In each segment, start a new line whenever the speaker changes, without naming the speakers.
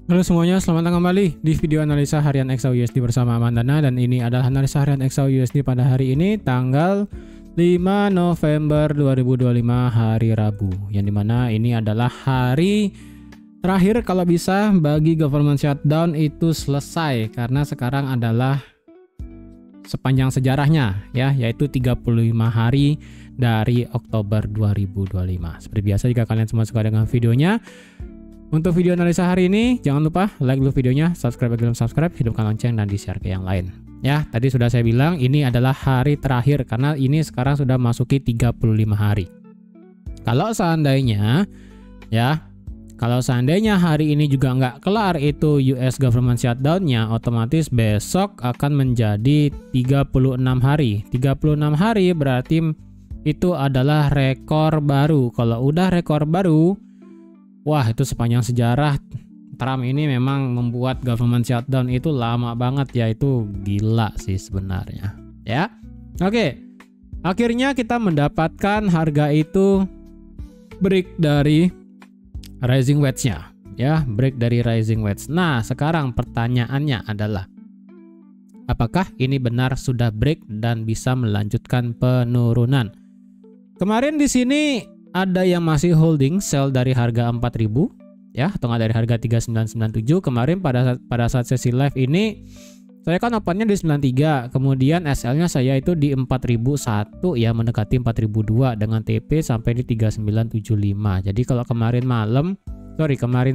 Halo semuanya, selamat datang kembali di video analisa harian XAUUSD bersama Amandana, dan ini adalah analisa harian XAUUSD pada hari ini tanggal 5 November 2025 hari Rabu, yang dimana ini adalah hari terakhir kalau bisa bagi government shutdown itu selesai, karena sekarang adalah sepanjang sejarahnya ya, yaitu 35 hari dari Oktober 2025. Seperti biasa, jika kalian semua suka dengan videonya, untuk video analisa hari ini, jangan lupa like dulu videonya, subscribe bagi belum subscribe, hidupkan lonceng, dan di-share ke yang lain. Ya, tadi sudah saya bilang ini adalah hari terakhir karena ini sekarang sudah masuki 35 hari. Kalau seandainya hari ini juga nggak kelar itu US government shutdown-nya, otomatis besok akan menjadi 36 hari. 36 hari berarti itu adalah rekor baru. Kalau udah rekor baru, wah, itu sepanjang sejarah Trump ini memang membuat government shutdown itu lama banget ya, itu gila sih sebenarnya ya. Oke, akhirnya kita mendapatkan harga itu break dari rising wedge-nya ya, break dari rising wedge. Nah, sekarang pertanyaannya adalah apakah ini benar sudah break dan bisa melanjutkan penurunan? Kemarin di sini ada yang masih holding sell dari harga 4.000 ya, atau nggak dari harga 3997. Kemarin pada saat sesi live ini saya kan opennya di 93, kemudian SL-nya saya itu di 4001 ya, mendekati 4002 dengan TP sampai di 3975. Jadi kalau kemarin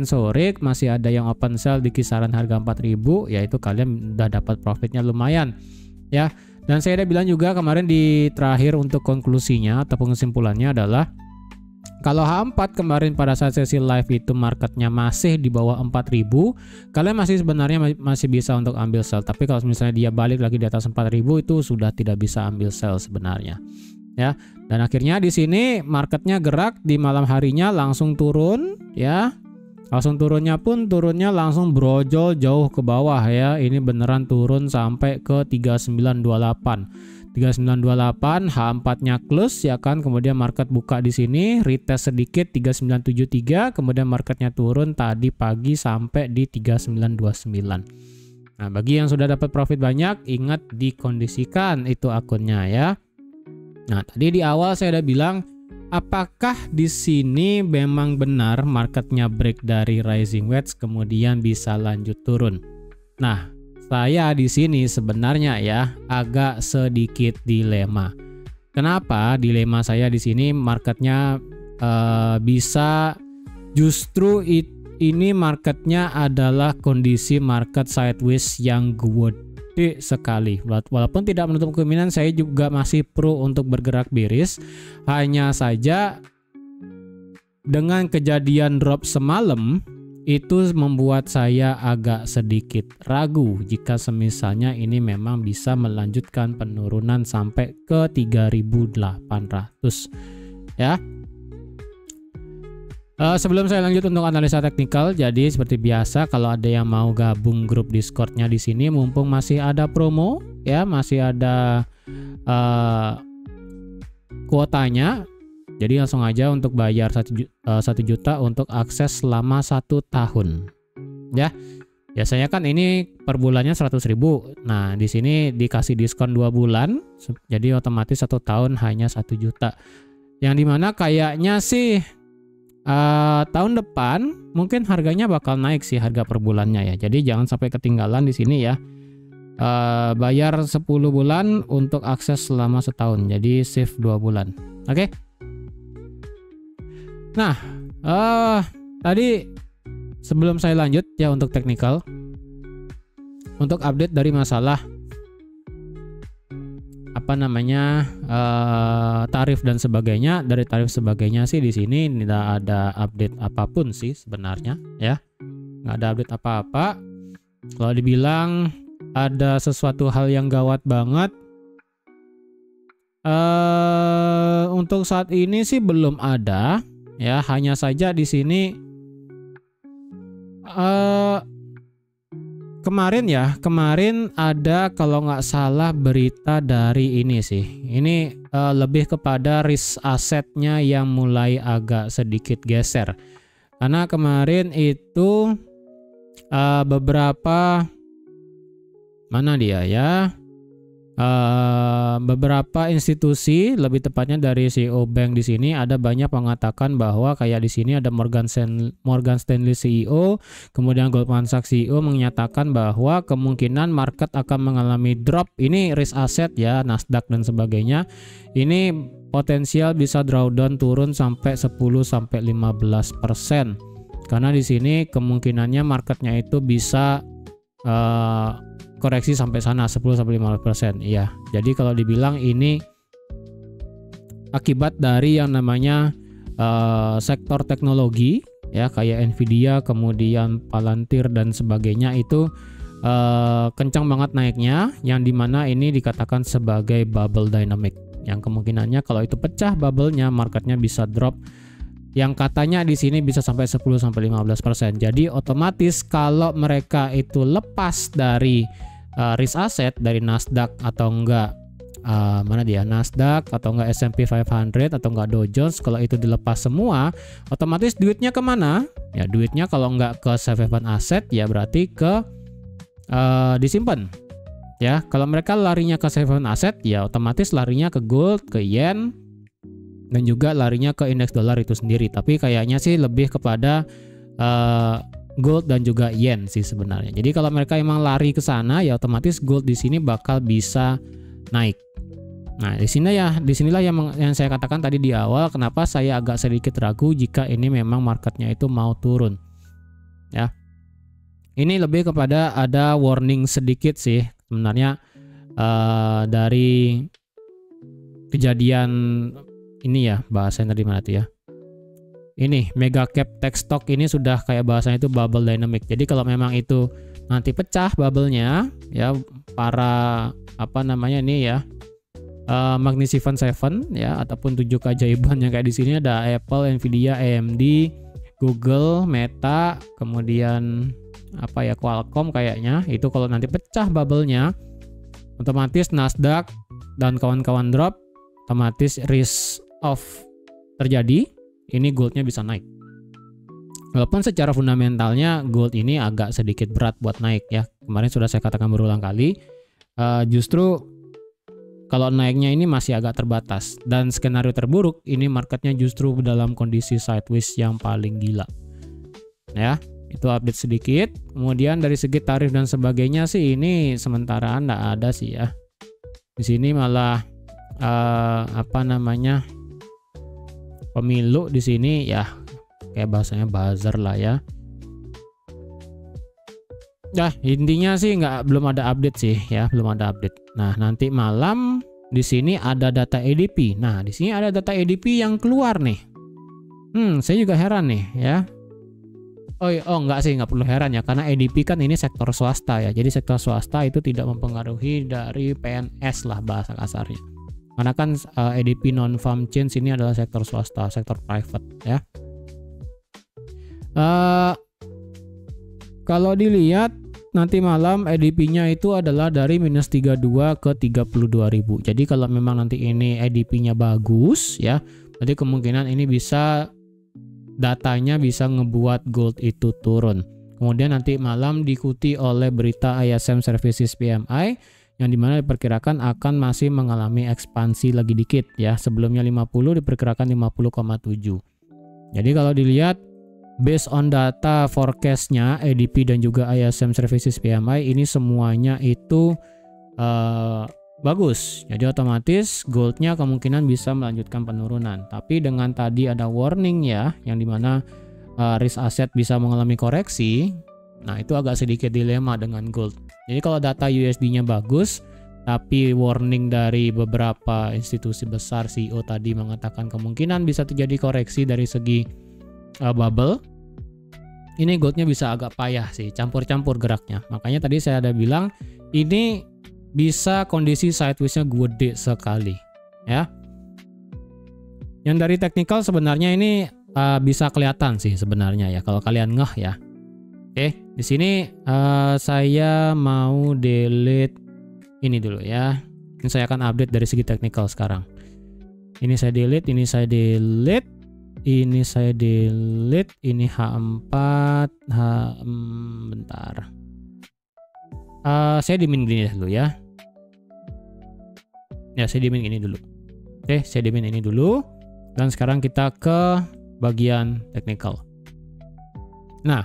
sore masih ada yang open sell di kisaran harga 4000, yaitu kalian udah dapat profitnya lumayan ya. Dan saya udah bilang juga kemarin di terakhir untuk konklusinya atau kesimpulannya adalah kalau H4 kemarin pada saat sesi live itu marketnya masih di bawah 4000, kalian masih sebenarnya masih bisa untuk ambil sell. Tapi kalau misalnya dia balik lagi di atas 4000, itu sudah tidak bisa ambil sell sebenarnya ya. Dan akhirnya di sini marketnya gerak di malam harinya langsung turun ya. Langsung turunnya langsung brojol jauh ke bawah ya. Ini beneran turun sampai ke 3928. 3928, H4-nya close ya kan, kemudian market buka di sini, retest sedikit 3973, kemudian marketnya turun tadi pagi sampai di 3929. Nah, bagi yang sudah dapat profit banyak, ingat dikondisikan itu akunnya ya. Nah, tadi di awal saya udah bilang, apakah di sini memang benar marketnya break dari rising wedge kemudian bisa lanjut turun? Nah, saya di sini sebenarnya ya agak sedikit dilema. Kenapa dilema saya di sini? Marketnya bisa justru ini marketnya adalah kondisi market sideways yang gede sekali. Walaupun tidak menutup kemungkinan saya juga masih pro untuk bergerak bearish. Hanya saja dengan kejadian drop semalam itu membuat saya agak sedikit ragu jika semisalnya ini memang bisa melanjutkan penurunan sampai ke 3800 ya. Sebelum saya lanjut untuk analisa teknikal, jadi seperti biasa kalau ada yang mau gabung grup Discordnya di sini, mumpung masih ada promo ya, masih ada kuotanya. Jadi langsung aja untuk bayar 1 juta untuk akses selama 1 tahun ya. Biasanya kan ini per bulannya 100.000. Nah, di sini dikasih diskon 2 bulan, jadi otomatis 1 tahun hanya 1 juta. Yang dimana kayaknya sih tahun depan mungkin harganya bakal naik sih harga per bulannya ya. Jadi jangan sampai ketinggalan di sini ya. Bayar 10 bulan untuk akses selama setahun. Jadi save 2 bulan. Oke. Nah, tadi sebelum saya lanjut ya untuk teknikal, untuk update dari masalah tarif dan sebagainya. Dari tarif sebagainya sih di sini tidak ada update apapun sih sebenarnya ya, nggak ada update apa-apa. Kalau dibilang ada sesuatu hal yang gawat banget, untuk saat ini sih belum ada. Ya, hanya saja di sini kemarin ada kalau nggak salah berita dari ini sih. Ini lebih kepada risk asetnya yang mulai agak sedikit geser. Karena kemarin itu beberapa mana dia ya? Beberapa institusi, lebih tepatnya dari CEO bank di sini ada banyak mengatakan bahwa kayak di sini ada Morgan Stanley CEO, kemudian Goldman Sachs CEO menyatakan bahwa kemungkinan market akan mengalami drop. Ini risk asset ya, Nasdaq dan sebagainya. Ini potensial bisa drawdown turun sampai 10-15%. Karena di sini kemungkinannya marketnya itu bisa koreksi sampai sana 10-15%. Iya. Jadi kalau dibilang ini akibat dari yang namanya sektor teknologi ya, kayak Nvidia, kemudian Palantir dan sebagainya itu kencang banget naiknya, yang dimana ini dikatakan sebagai bubble dynamic. Yang kemungkinannya kalau itu pecah bubble-nya, marketnya bisa drop. Yang katanya di sini bisa sampai 10-15%. Jadi otomatis kalau mereka itu lepas dari risk asset dari Nasdaq atau enggak mana dia Nasdaq atau enggak S&P 500 atau enggak Dow Jones, kalau itu dilepas semua, otomatis duitnya kemana? Ya duitnya kalau enggak ke safe haven aset ya berarti ke disimpan. Ya kalau mereka larinya ke safe haven aset ya otomatis larinya ke gold, ke yen, dan juga larinya ke indeks dolar itu sendiri. Tapi kayaknya sih lebih kepada gold dan juga yen sih sebenarnya. Jadi kalau mereka emang lari ke sana ya otomatis gold di sini bakal bisa naik. Nah, disinilah yang saya katakan tadi di awal kenapa saya agak sedikit ragu jika ini memang marketnya itu mau turun. Ya. Ini lebih kepada ada warning sedikit sih sebenarnya dari kejadian ini ya, bahasanya tadi mana tuh ya. Ini mega cap tech stock ini sudah kayak bahasanya itu bubble dynamic. Jadi kalau memang itu nanti pecah bubble-nya ya, para apa namanya ini ya, Magnificent Seven ya, ataupun 7 keajaiban yang kayak di sini ada Apple, Nvidia, AMD, Google, Meta, kemudian apa ya, Qualcomm kayaknya. Itu kalau nanti pecah bubble-nya otomatis Nasdaq dan kawan-kawan drop, otomatis risk off terjadi. Ini goldnya bisa naik. Walaupun secara fundamentalnya gold ini agak sedikit berat buat naik ya. Kemarin sudah saya katakan berulang kali. Justru kalau naiknya ini masih agak terbatas. Dan skenario terburuk ini marketnya justru dalam kondisi sideways yang paling gila. Ya, itu update sedikit. Kemudian dari segi tarif dan sebagainya sih ini sementara nggak ada sih ya. Di sini malah apa namanya, pemilu di sini ya kayak bahasanya buzzer lah ya. Ya intinya sih belum ada update sih ya, belum ada update. Nah nanti malam di sini ada data ADP. Nah di sini ada data ADP yang keluar nih. Saya juga heran nih ya. Oh enggak sih, nggak perlu heran ya, karena ADP kan ini sektor swasta ya. Jadi sektor swasta itu tidak mempengaruhi dari PNS lah bahasa kasarnya. Karena kan ADP non-farm change ini adalah sektor swasta, sektor private ya. Kalau dilihat nanti malam ADP-nya itu adalah dari minus 32 ke 32.000. Jadi kalau memang nanti ini ADP-nya bagus ya, jadi kemungkinan ini bisa, datanya bisa ngebuat gold itu turun. Kemudian nanti malam diikuti oleh berita ISM Services PMI yang dimana diperkirakan akan masih mengalami ekspansi lagi dikit ya. Sebelumnya 50, diperkirakan 50,7. Jadi kalau dilihat based on data forecastnya ADP dan juga ISM Services PMI ini semuanya itu bagus. Jadi otomatis goldnya kemungkinan bisa melanjutkan penurunan. Tapi dengan tadi ada warning ya, yang dimana risk asset bisa mengalami koreksi. Nah itu agak sedikit dilema dengan gold. Jadi kalau data USD-nya bagus, tapi warning dari beberapa institusi besar, CEO tadi mengatakan kemungkinan bisa terjadi koreksi dari segi bubble. Ini goldnya bisa agak payah sih, campur-campur geraknya. Makanya tadi saya ada bilang ini bisa kondisi sideways-nya gede sekali, ya. Yang dari technical sebenarnya ini bisa kelihatan sih sebenarnya ya kalau kalian ngeh ya. Oke, di sini saya mau delete ini dulu ya. Ini saya akan update dari segi technical sekarang. Ini saya delete, ini saya delete, ini saya delete, ini H4, sebentar. Saya dimin gini dulu ya. Ya, saya dimin ini dulu. Oke, saya dimin ini dulu. Dan sekarang kita ke bagian technical. Nah,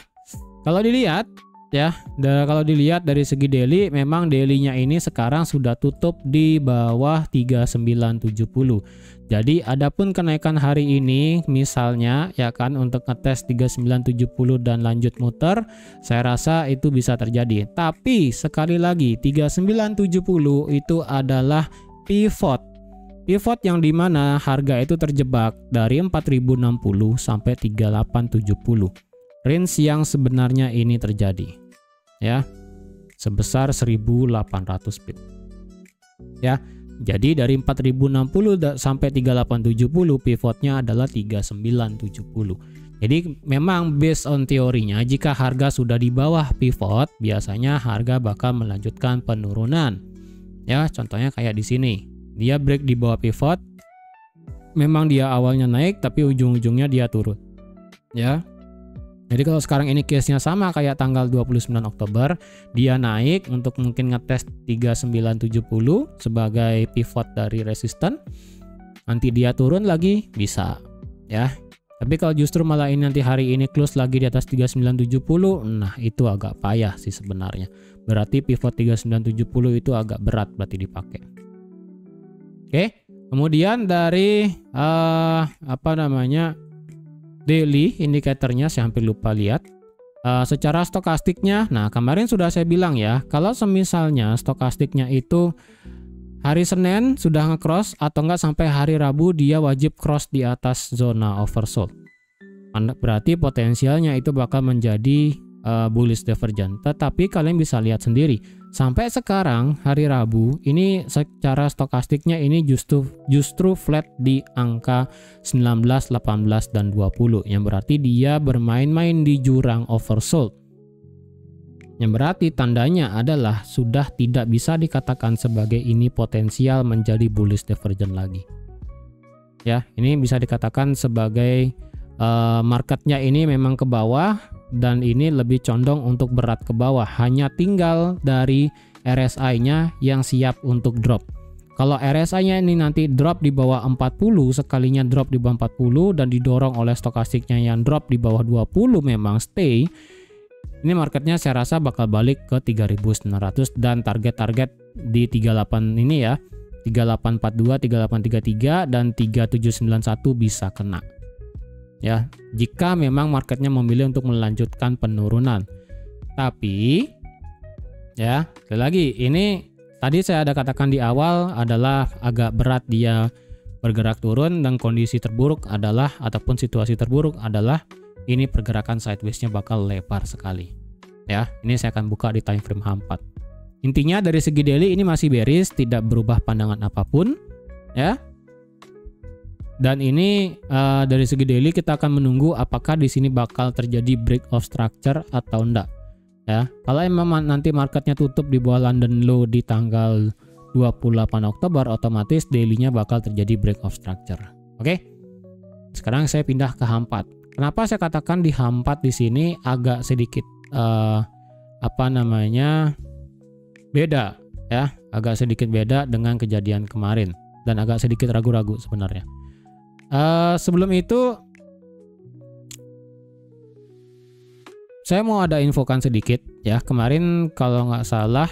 kalau dilihat ya, kalau dilihat dari segi daily, memang daily-nya ini sekarang sudah tutup di bawah 3970. Jadi adapun kenaikan hari ini misalnya ya kan untuk ngetes 3970 dan lanjut muter, saya rasa itu bisa terjadi. Tapi sekali lagi 3970 itu adalah pivot. Pivot yang dimana harga itu terjebak dari 4060 sampai 3870. Range yang sebenarnya ini terjadi ya sebesar 1800 pip ya. Jadi dari 4060 sampai 3870 pivotnya adalah 3970. Jadi memang based on teorinya jika harga sudah di bawah pivot biasanya harga bakal melanjutkan penurunan. Ya, contohnya kayak di sini. Dia break di bawah pivot. Memang dia awalnya naik tapi ujung-ujungnya dia turun. Ya. Jadi kalau sekarang ini case-nya sama kayak tanggal 29 Oktober, dia naik untuk mungkin ngetes 3970 sebagai pivot dari resisten. Nanti dia turun lagi bisa ya. Tapi kalau justru malah ini nanti hari ini close lagi di atas 3970, nah itu agak payah sih sebenarnya. Berarti pivot 3970 itu agak berat berarti dipakai. Oke. Kemudian dari daily indikatornya saya hampir lupa lihat. Secara stokastiknya, nah kemarin sudah saya bilang ya, kalau semisalnya stokastiknya itu hari Senin sudah nge-cross atau enggak sampai hari Rabu dia wajib cross di atas zona oversold. Berarti potensialnya itu bakal menjadi bullish divergent. Tetapi kalian bisa lihat sendiri, sampai sekarang hari Rabu ini secara stokastiknya ini justru flat di angka 19, 18 dan 20 yang berarti dia bermain-main di jurang oversold. Yang berarti tandanya adalah sudah tidak bisa dikatakan sebagai ini potensial menjadi bullish divergent lagi. Ya, ini bisa dikatakan sebagai marketnya ini memang ke bawah dan ini lebih condong untuk berat ke bawah. Hanya tinggal dari RSI-nya yang siap untuk drop. Kalau RSI-nya ini nanti drop di bawah 40, sekalinya drop di bawah 40 dan didorong oleh stokastiknya yang drop di bawah 20 memang stay. Ini marketnya saya rasa bakal balik ke 3900 dan target-target di 38 ini ya. 3842, 3833 dan 3791 bisa kena. Ya, jika memang marketnya memilih untuk melanjutkan penurunan. Tapi ya, sekali lagi ini tadi saya ada katakan di awal adalah agak berat dia bergerak turun dan kondisi terburuk adalah ataupun situasi terburuk adalah ini pergerakan sideways-nya bakal lebar sekali. Ya, ini saya akan buka di time frame H4. Intinya dari segi daily ini masih bearish, tidak berubah pandangan apapun, ya. Dan ini dari segi daily kita akan menunggu apakah di sini bakal terjadi break of structure atau enggak. Ya, kalau memang nanti marketnya tutup di bawah London low di tanggal 28 Oktober, otomatis daily-nya bakal terjadi break of structure. Oke. Sekarang saya pindah ke H4. Kenapa saya katakan di H4 di sini agak sedikit beda ya, agak sedikit beda dengan kejadian kemarin dan agak sedikit ragu-ragu sebenarnya. Sebelum itu saya mau ada infokan sedikit ya. Kemarin kalau nggak salah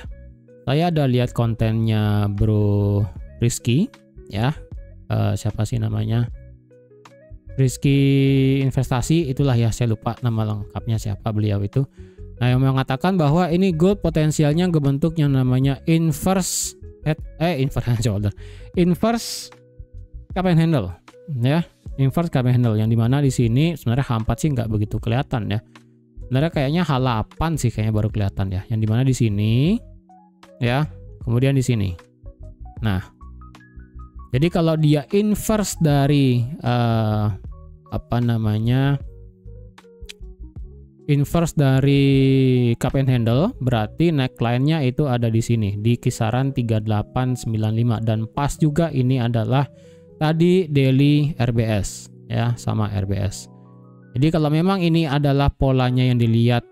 saya ada lihat kontennya Bro Rizky ya, siapa sih namanya, Rizky Investasi itulah ya, saya lupa nama lengkapnya siapa beliau itu. Nah, yang mengatakan bahwa ini gold potensialnya ngebentuk yang namanya inverse cup and handle ya, inverse cup and handle yang dimana di sini sebenarnya H4 sih nggak begitu kelihatan ya. Sebenarnya kayaknya H8 sih kayaknya baru kelihatan ya, yang dimana di sini ya, kemudian di sini. Nah, jadi kalau dia inverse dari inverse dari cup and handle, berarti neckline-nya itu ada di sini di kisaran 3895 dan pas juga ini adalah tadi daily RBS ya, sama RBS. Jadi kalau memang ini adalah polanya yang dilihat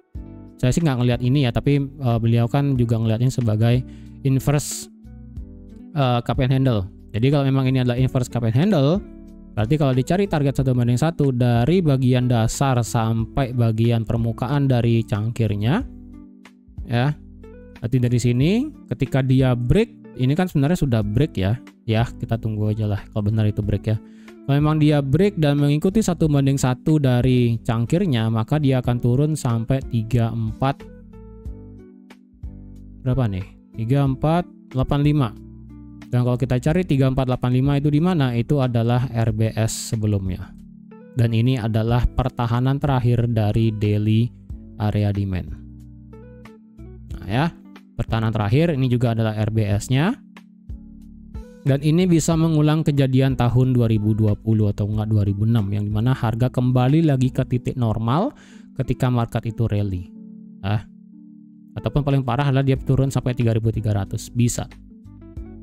Saya sih nggak ngelihat ini ya, tapi beliau kan juga ngelihatnya sebagai inverse cup and handle. Jadi kalau memang ini adalah inverse cup and handle, berarti kalau dicari target 1:1 dari bagian dasar sampai bagian permukaan dari cangkirnya, ya. Berarti dari sini ketika dia break, ini kan sebenarnya sudah break ya. Ya, kita tunggu aja lah kalau benar itu break ya. Kalau memang dia break dan mengikuti 1:1 dari cangkirnya, maka dia akan turun sampai 34 berapa nih? 3485. Dan kalau kita cari 3485 itu di mana? Itu adalah RBS sebelumnya. Dan ini adalah pertahanan terakhir dari daily area demand. Nah ya, pertahanan terakhir ini juga adalah RBS-nya. Dan ini bisa mengulang kejadian tahun 2020 atau enggak 2006 yang dimana harga kembali lagi ke titik normal ketika market itu rally. Ataupun paling parah adalah dia turun sampai 3.300, bisa.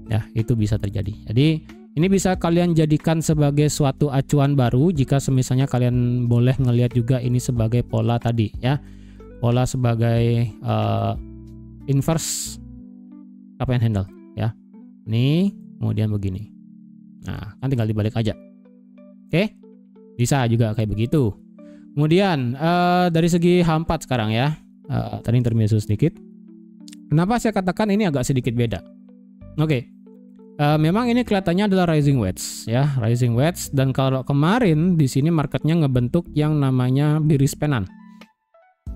Ya, itu bisa terjadi. Jadi ini bisa kalian jadikan sebagai suatu acuan baru jika semisalnya kalian boleh ngelihat juga ini sebagai pola tadi ya. Pola sebagai inverse cup and handle ya. Ini kemudian begini. Nah, kan tinggal dibalik aja. Oke? Bisa juga kayak begitu. Kemudian dari segi H4 sekarang ya. Tadi intermezzo sedikit. Kenapa saya katakan ini agak sedikit beda? Oke. Memang ini kelihatannya adalah rising wedge ya, rising wedge, dan kalau kemarin di sini marketnya ngebentuk yang namanya bearish pennant.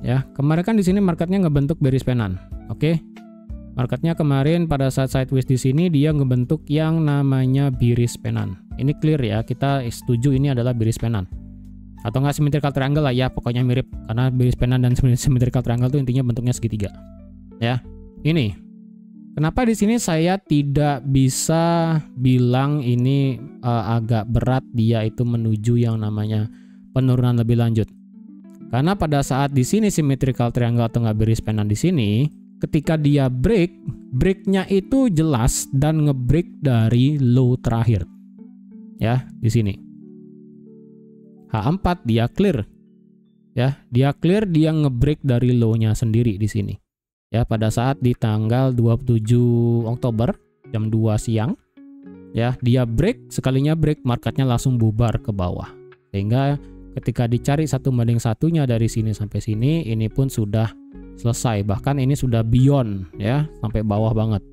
Ya, kemarin kan di sini marketnya ngebentuk bearish pennant. Oke. Marketnya kemarin pada saat sideways di sini dia ngebentuk yang namanya bearish pennant. Ini clear ya, kita setuju ini adalah bearish pennant. Atau enggak symmetrical triangle lah ya, pokoknya mirip karena bearish pennant dan symmetrical triangle itu intinya bentuknya segitiga. Ya. Ini kenapa di sini saya tidak bisa bilang ini agak berat dia itu menuju yang namanya penurunan lebih lanjut. Karena pada saat di sini symmetrical triangle atau nggak bearish pennant di sini, ketika dia breaknya itu jelas dan ngebreak dari low terakhir. Ya, di sini. H4 dia clear. Ya, dia clear, dia ngebreak dari low-nya sendiri di sini. Ya, pada saat di tanggal 27 Oktober jam 2 siang ya, dia break, sekalinya break marketnya langsung bubar ke bawah. Sehingga ketika dicari 1:1-nya dari sini sampai sini, ini pun sudah selesai, bahkan ini sudah beyond ya, sampai bawah banget.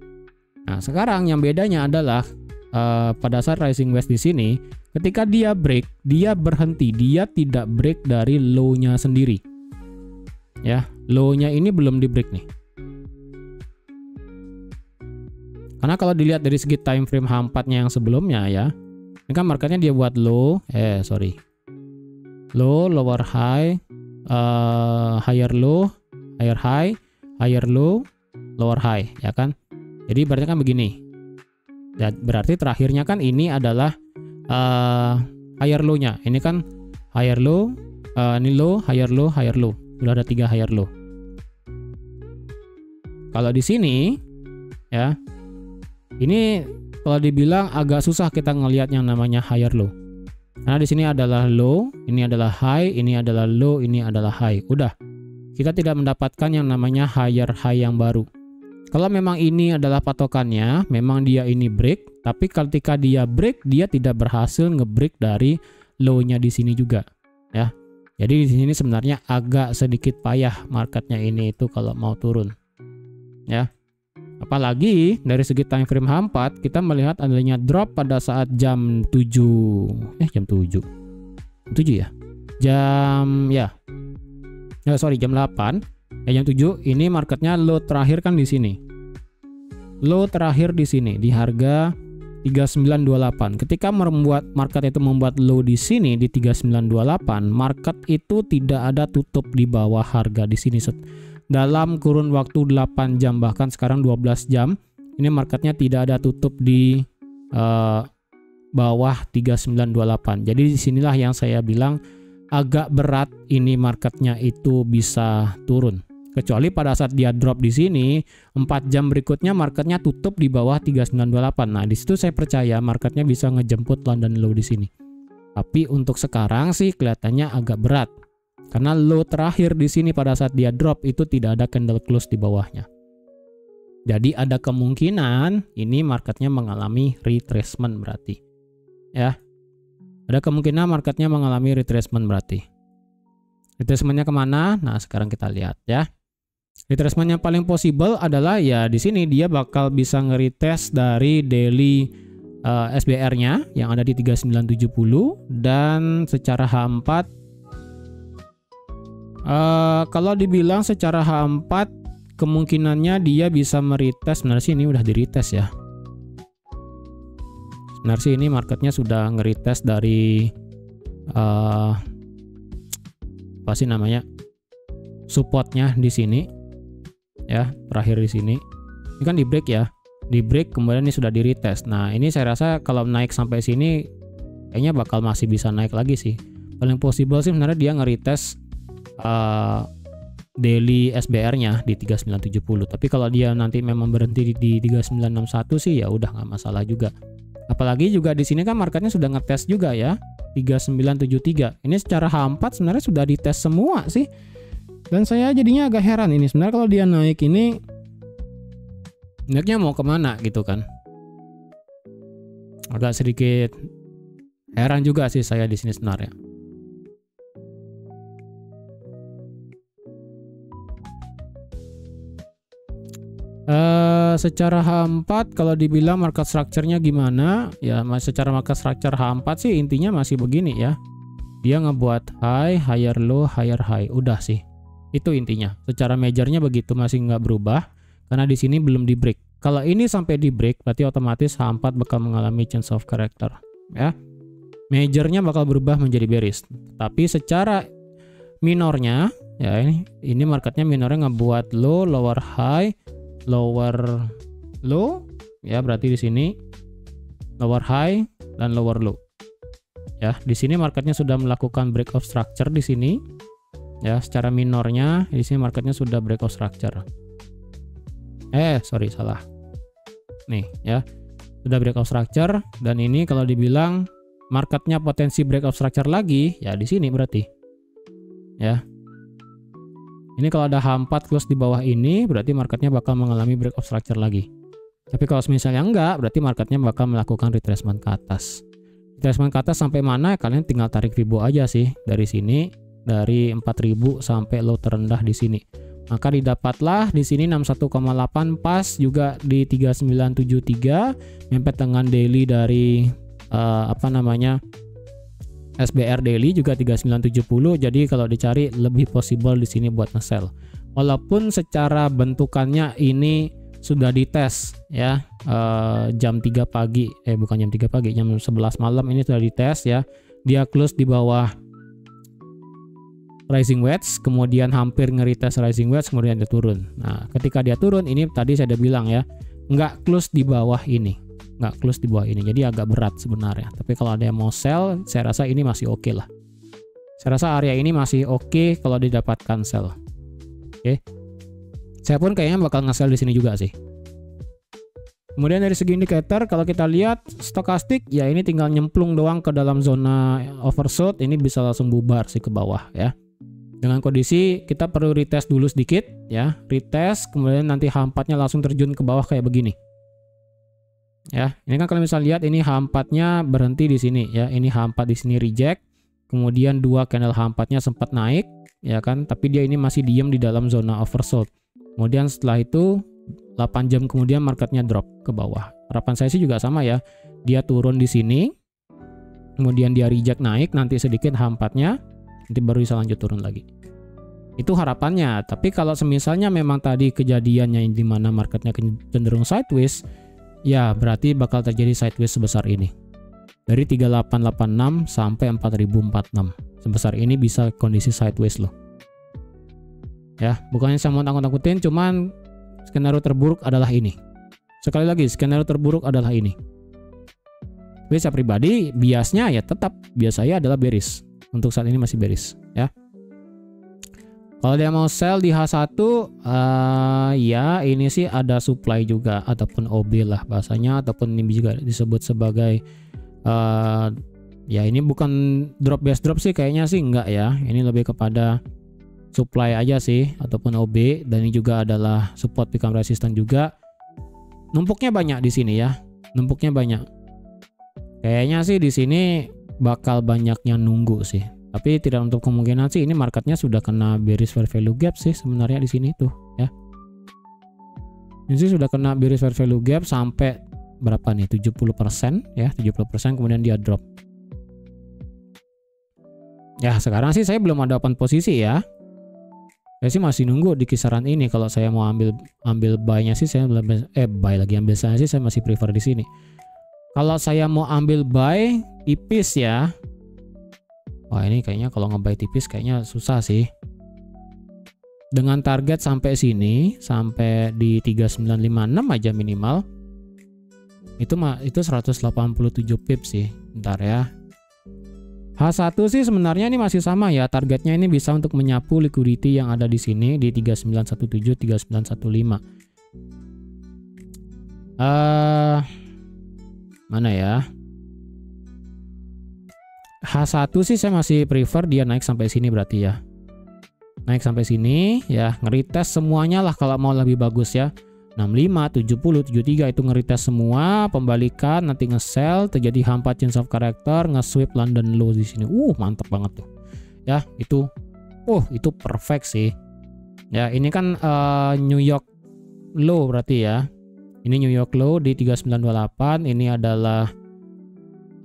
Nah, sekarang yang bedanya adalah pada saat rising wedge di sini, ketika dia break, dia berhenti, dia tidak break dari low-nya sendiri. Ya, low-nya ini belum di break nih. Karena kalau dilihat dari segi time frame H4-nya yang sebelumnya ya, ini kan marketnya dia buat low, low, lower high, higher low, higher high, higher low, lower high, ya kan? Jadi berarti kan begini. Dan berarti terakhirnya kan ini adalah higher low-nya. Ini kan higher low, ini low, higher low, higher low. Sudah ada 3 higher low. Kalau di sini ya, ini kalau dibilang agak susah kita ngelihat yang namanya higher low. Karena di sini adalah low, ini adalah high, ini adalah low, ini adalah high. Udah. Kita tidak mendapatkan yang namanya higher high yang baru. Kalau memang ini adalah patokannya, memang dia ini break, tapi ketika dia break, dia tidak berhasil ngebreak dari low-nya di sini juga, ya. Jadi di sini sebenarnya agak sedikit payah marketnya ini itu kalau mau turun. Ya. Apalagi dari segi time frame H4 kita melihat adanya drop pada saat jam 7 jam 7 ya. Jam 8. Jam 7 ini marketnya low terakhir kan di sini. Low terakhir di sini di harga 3928. Ketika market itu membuat low di sini di 3928, market itu tidak ada tutup di bawah harga di sini dalam kurun waktu 8 jam, bahkan sekarang 12 jam. Ini marketnya tidak ada tutup di bawah 3928. Jadi disinilah yang saya bilang agak berat ini marketnya itu bisa turun. Kecuali pada saat dia drop di sini, 4 jam berikutnya marketnya tutup di bawah 3928. Nah, di situ saya percaya marketnya bisa ngejemput London low di sini. Tapi untuk sekarang sih kelihatannya agak berat. Karena low terakhir di sini pada saat dia drop itu tidak ada candle close di bawahnya. Jadi ada kemungkinan ini marketnya mengalami retracement berarti. Ya. Ada kemungkinan marketnya mengalami retracement berarti. Retracementnya kemana? Nah, sekarang kita lihat ya. Retracement yang paling possible adalah ya di sini dia bakal bisa nge-retest dari daily SBR-nya yang ada di 3970 dan secara H4 kalau dibilang secara H4 kemungkinannya dia bisa meretest. Sebenarnya sih ini udah di-retest ya. Sebenarnya sih ini marketnya sudah nge-retest dari apa sih namanya? Supportnya di sini. Ya, terakhir di sini. Ini kan di break ya. Di break kemudian ini sudah di retest. Nah, ini saya rasa kalau naik sampai sini kayaknya bakal masih bisa naik lagi sih. Paling possible sih sebenarnya dia nge-retest daily SBR-nya di 3970. Tapi kalau dia nanti memang berhenti di 3961 sih ya udah nggak masalah juga. Apalagi juga di sini kan marketnya sudah ngetes juga ya. 3973. Ini secara H4 sebenarnya sudah dites semua sih. Dan saya jadinya agak heran ini sebenarnya kalau dia naik ini naiknya mau kemana gitu kan. Agak sedikit heran juga sih saya di sini sebenarnya. Secara H4 kalau dibilang market structure-nya gimana? Ya secara market structure H4 sih intinya masih begini ya. Dia ngebuat high, higher low, higher high. Udah sih. Itu intinya. Secara majornya begitu masih nggak berubah karena di sini belum di break. Kalau ini sampai di break berarti otomatis H4 bakal mengalami change of character ya. Majornya bakal berubah menjadi bearish. Tapi secara minornya ya ini marketnya minornya ngebuat low, lower high, lower low ya, berarti di sini lower high dan lower low. Ya, di sini marketnya sudah melakukan break of structure di sini. Ya, secara minornya di sini marketnya sudah break of structure. Sorry salah. Nih ya, sudah break of structure dan ini kalau dibilang marketnya potensi break of structure lagi ya di sini berarti. Ya. Ini kalau ada H4 close di bawah ini berarti marketnya bakal mengalami break of structure lagi. Tapi kalau misalnya enggak berarti marketnya bakal melakukan retracement ke atas. Retracement ke atas sampai mana kalian tinggal tarik Fibo aja sih dari sini. Dari 4000 sampai low terendah di sini. Maka didapatlah di sini 61,8 pas juga di 3973 mepet dengan daily dari SBR daily juga 3970. Jadi kalau dicari lebih possible di sini buat nge-sell. Walaupun secara bentukannya ini sudah dites ya jam 3 pagi bukan jam 3 pagi, jam 11 malam ini sudah dites ya. Dia close di bawah rising wedge, kemudian hampir nge-retest rising wedge, kemudian dia turun. Nah, ketika dia turun, ini tadi saya udah bilang ya, nggak close di bawah ini. Nggak close di bawah ini, jadi agak berat sebenarnya. Tapi kalau ada yang mau sell, saya rasa ini masih oke lah. Saya rasa area ini masih oke kalau didapatkan sell. Oke. Saya pun kayaknya bakal nge-sell di sini juga sih. Kemudian dari segi indikator, kalau kita lihat stokastik, ya ini tinggal nyemplung doang ke dalam zona oversold, ini bisa langsung bubar sih ke bawah ya. Dengan kondisi kita perlu retest dulu sedikit ya, retest kemudian nanti H4-nya langsung terjun ke bawah kayak begini. Ya, ini kan kalau misalnya lihat ini H4-nya berhenti di sini ya, ini H4 di sini reject, kemudian dua candle H4-nya sempat naik ya kan, tapi dia ini masih diem di dalam zona oversold. Kemudian setelah itu 8 jam kemudian marketnya drop ke bawah. Harapan saya sih juga sama ya, dia turun di sini, kemudian dia reject naik, nanti sedikit H4-nya, nanti baru bisa lanjut turun lagi. Itu harapannya. Tapi kalau semisalnya memang tadi kejadiannya di mana marketnya cenderung sideways, ya berarti bakal terjadi sideways sebesar ini. Dari 3886 sampai 4046. Sebesar ini bisa kondisi sideways loh. Ya, bukannya saya mau takut-takutin, cuman skenario terburuk adalah ini. Sekali lagi, skenario terburuk adalah ini. Tapi saya pribadi, biasnya ya tetap, bias saya adalah bearish. Untuk saat ini masih bearish ya. Kalau dia mau sell di H1 ya ini sih ada supply juga ataupun OB lah bahasanya, ataupun ini juga disebut sebagai Ya ini bukan drop base drop sih kayaknya sih enggak ya. Ini lebih kepada supply aja sih ataupun OB, dan ini juga adalah support become resistant juga. Numpuknya banyak di sini ya. Numpuknya banyak. Kayaknya sih di sini bakal banyak yang nunggu sih. Tapi tidak untuk kemungkinan sih ini marketnya sudah kena bearish fair value gap sih sebenarnya di sini tuh ya. Ini sih sudah kena bearish fair value gap sampai berapa nih? 70% ya, 70% kemudian dia drop. Ya, sekarang sih saya belum ada open posisi ya. Saya sih masih nunggu di kisaran ini. Kalau saya mau ambil buy-nya sih saya buy lagi, ambil saya sih saya masih prefer di sini. Kalau saya mau ambil buy tipis ya. Wah, ini kayaknya kalau nge-buy tipis kayaknya susah sih. Dengan target sampai sini, sampai di 3956 aja minimal. Itu 187 pips sih. Bentar ya. H1 sih sebenarnya ini masih sama ya, targetnya ini bisa untuk menyapu liquidity yang ada di sini di 3917 3915. Mana ya? H1 sih saya masih prefer dia naik sampai sini berarti ya. Naik sampai sini ya, ngeritest semuanya lah kalau mau lebih bagus ya. 65, 70, 73 itu ngeritest semua, pembalikan, nanti nge-sell, terjadi hampa change of character, nge-sweep London low di sini. Mantep banget tuh. Ya, itu perfect sih. Ya, ini kan New York low berarti ya. Ini New York low di 3928, ini adalah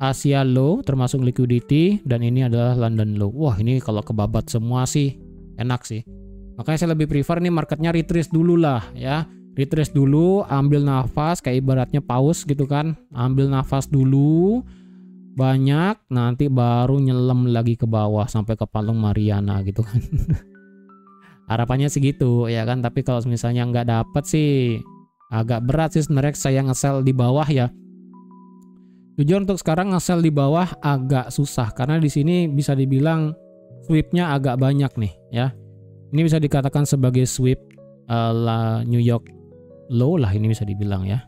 Asia low termasuk liquidity, dan ini adalah London low. Wah, ini kalau kebabat semua sih enak sih. Makanya saya lebih prefer nih marketnya retrace dulu lah ya. Retrace dulu, ambil nafas kayak ibaratnya paus gitu kan. Ambil nafas dulu banyak, nanti baru nyelam lagi ke bawah sampai ke Palung Mariana gitu kan. Harapannya segitu ya kan. Tapi kalau misalnya nggak dapet sih agak berat sih sebenarnya saya nge-sell di bawah ya. Jujur untuk sekarang nge-sell di bawah agak susah karena di sini bisa dibilang sweepnya agak banyak nih ya. Ini bisa dikatakan sebagai sweep New York low lah, ini bisa dibilang ya.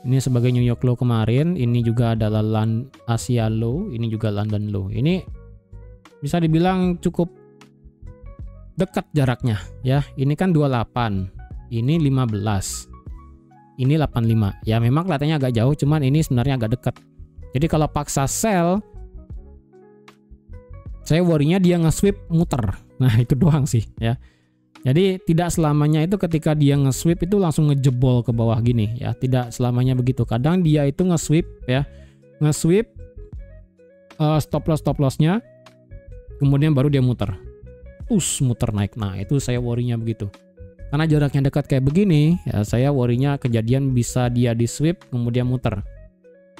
Ini sebagai New York low kemarin, ini juga adalah Asia low, ini juga London low. Ini bisa dibilang cukup dekat jaraknya ya. Ini kan 28, ini 15, ini 85. Ya memang kelihatannya agak jauh, cuman ini sebenarnya agak dekat. Jadi kalau paksa sell, saya worry-nya dia nge-sweep muter. Nah itu doang sih ya. Jadi tidak selamanya itu ketika dia nge-sweep itu langsung ngejebol ke bawah gini ya. Tidak selamanya begitu. Kadang dia itu nge-sweep ya. Nge-sweep stop loss-nya, kemudian baru dia muter. Muter naik. Nah, itu saya worry-nya begitu. Karena jaraknya dekat kayak begini, ya saya worry-nya kejadian bisa dia di-sweep kemudian muter.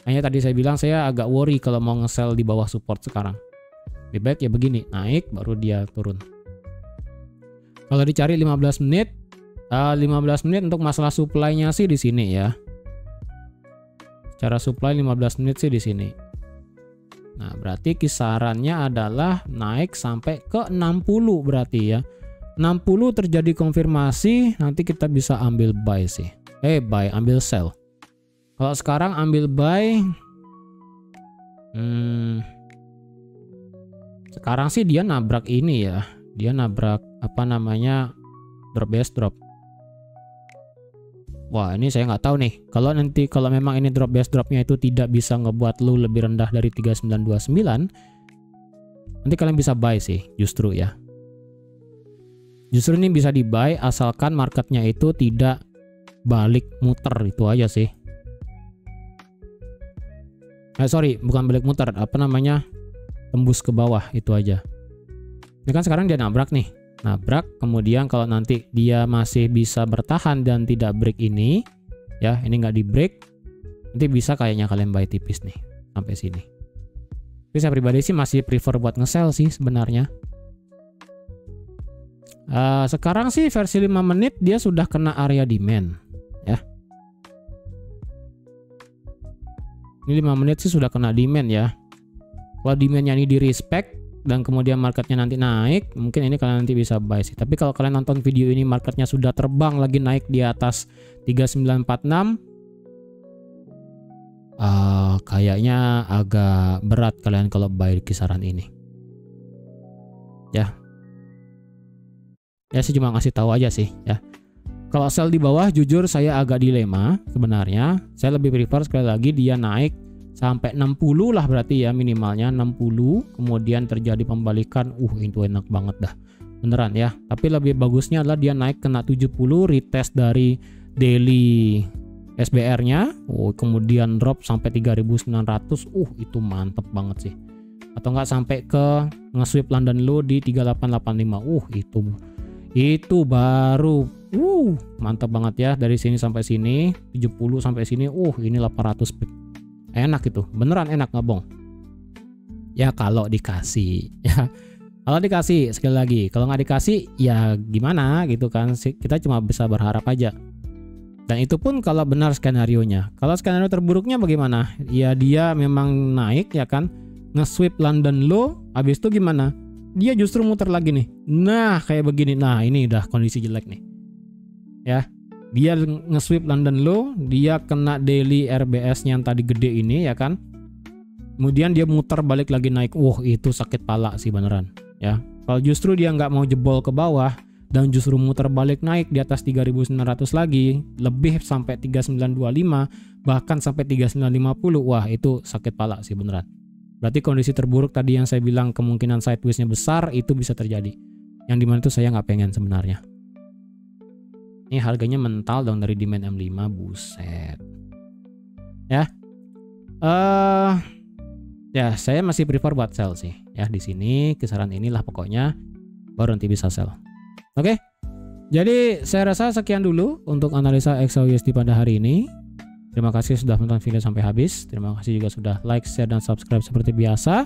Hanya tadi saya bilang saya agak worry kalau mau nge-sell di bawah support sekarang. Lebih baik ya begini, naik baru dia turun. Kalau dicari 15 menit, 15 menit untuk masalah supply-nya sih di sini ya. Cara supply 15 menit sih di sini. Nah, berarti kisarannya adalah naik sampai ke 60 berarti ya. 60 terjadi konfirmasi, nanti kita bisa ambil buy sih. Ambil sell. Kalau sekarang ambil buy, sekarang sih dia nabrak ini ya. Dia nabrak drop base drop. Wah, ini saya nggak tahu nih. Kalau memang ini drop base dropnya itu tidak bisa ngebuat lu lebih rendah dari 3929, nanti kalian bisa buy sih justru ya. Justru ini bisa di buy asalkan marketnya itu tidak balik muter, itu aja sih. Bukan balik muter, tembus ke bawah, itu aja. Ini kan sekarang dia nabrak nih. Nabrak, kemudian kalau nanti dia masih bisa bertahan dan tidak break ini, ya ini nggak di break, nanti bisa kayaknya kalian buy tipis nih sampai sini. Tapi saya pribadi sih masih prefer buat nge-sell sih sebenarnya. Sekarang sih versi 5 menit dia sudah kena area demand ya. Ini 5 menit sih sudah kena demand ya. Kalau demandnya ini di respect dan kemudian marketnya nanti naik, mungkin ini kalian nanti bisa buy sih. Tapi kalau kalian nonton video ini marketnya sudah terbang lagi naik di atas 3946, kayaknya agak berat kalian kalau buy di kisaran ini. Ya. Ya saya cuma ngasih tahu aja sih ya. Kalau sell di bawah jujur saya agak dilema sebenarnya. Saya lebih prefer sekali lagi dia naik sampai 60 lah berarti ya, minimalnya 60, kemudian terjadi pembalikan. Itu enak banget dah. Beneran ya. Tapi lebih bagusnya adalah dia naik kena 70, retest dari daily SBR-nya, kemudian drop sampai 3.900. Itu mantep banget sih. Atau enggak sampai ke nge-sweep London low di 3885. Itu baru mantap banget ya. Dari sini sampai sini 70 sampai sini ini 800 pip. Enak itu, beneran enak, nggak bohong ya kalau dikasih ya. Kalau dikasih, sekali lagi, kalau nggak dikasih ya gimana gitu kan, kita cuma bisa berharap aja. Dan itu pun kalau benar skenarionya. Kalau skenario terburuknya bagaimana? Ya dia memang naik ya kan, nge-sweep London low, habis itu gimana? Dia justru muter lagi nih. Nah kayak begini, nah ini udah kondisi jelek nih ya. Dia nge-sweep London low, dia kena daily RBS-nya yang tadi gede ini ya kan. Kemudian dia muter balik lagi naik. Itu sakit pala sih beneran ya. Kalau justru dia nggak mau jebol ke bawah dan justru muter balik naik di atas 3.900 lagi, lebih sampai 3.925, bahkan sampai 3.950, itu sakit pala sih beneran. Berarti kondisi terburuk tadi yang saya bilang kemungkinan sideways-nya besar itu bisa terjadi. Yang dimana itu saya nggak pengen sebenarnya. Ini harganya mental dong dari demand M5, buset. Ya. Ya saya masih prefer buat sell sih. Ya di sini kisaran inilah pokoknya baru nanti bisa sell. Oke. Jadi saya rasa sekian dulu untuk analisa XAUUSD pada hari ini. Terima kasih sudah menonton video sampai habis. Terima kasih juga sudah like, share, dan subscribe seperti biasa.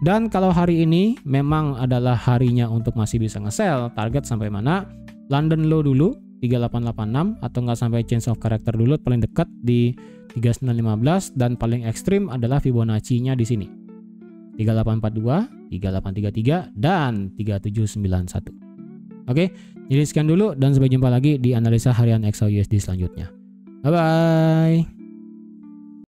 Dan kalau hari ini memang adalah harinya untuk masih bisa nge-sell, target sampai mana? London low dulu 3886 atau nggak sampai change of character dulu, paling dekat di 3915, dan paling ekstrim adalah Fibonacci-nya di sini 3842, 3833, dan 3791. Oke, jadi sekian dulu dan sampai jumpa lagi di analisa harian XAUUSD selanjutnya. Bye bye.